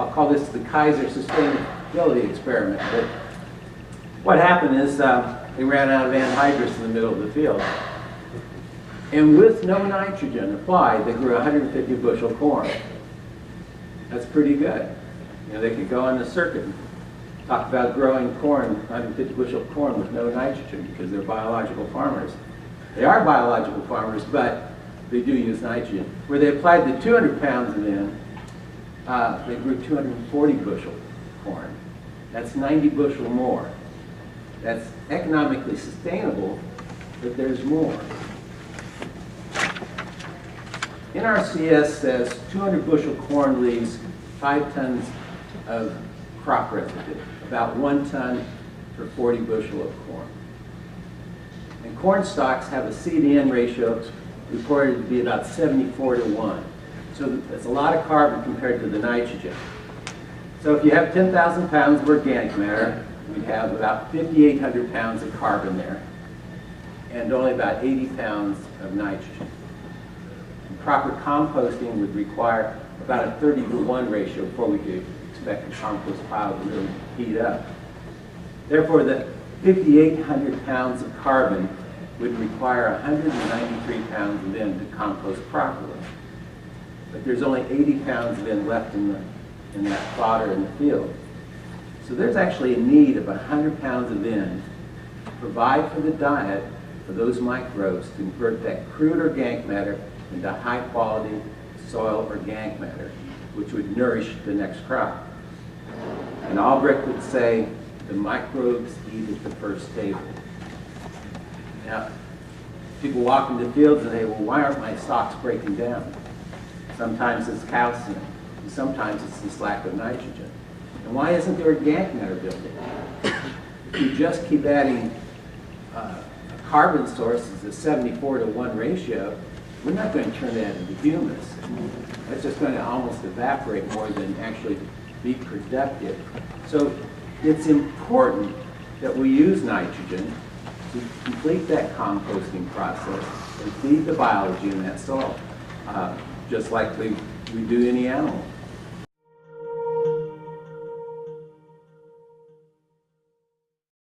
I'll call this the Kaiser sustainability experiment. But what happened is they ran out of anhydrous in the middle of the field. And with no nitrogen applied, they grew 150 bushel corn. That's pretty good. You know, they could go on the circuit and talk about growing corn, 150 bushel corn with no nitrogen because they're biological farmers. They are biological farmers, but they do use nitrogen. Where they applied the 200 pounds of N, they grew 240 bushel corn. That's 90 bushel more. That's economically sustainable, but there's more. NRCS says 200 bushel corn leaves 5 tons of crop residue, about 1 ton per 40 bushel of corn. And corn stalks have a C/N ratio reported to be about 74 to 1. So that's a lot of carbon compared to the nitrogen. So if you have 10,000 pounds of organic matter, we'd have about 5,800 pounds of carbon there, and only about 80 pounds of nitrogen. And proper composting would require about a 30 to 1 ratio before we could expect the compost pile to really heat up. Therefore, the 5,800 pounds of carbon would require 193 pounds of N to compost properly. But there's only 80 pounds of N left in that fodder in the field. So there's actually a need of 100 pounds of N to provide for the diet for those microbes to convert that crude organic matter into high quality soil organic matter, which would nourish the next crop. And Albrecht would say, the microbes eat at the first table. Now, people walk into fields and say, well, why aren't my stalks breaking down? Sometimes it's calcium, and sometimes it's this lack of nitrogen. And why isn't the organic matter building? If you just keep adding carbon sources, a 74 to 1 ratio, we're not going to turn that into humus. That's just going to almost evaporate more than actually be productive. So it's important that we use nitrogen to complete that composting process and feed the biology in that soil, just like we do any animal.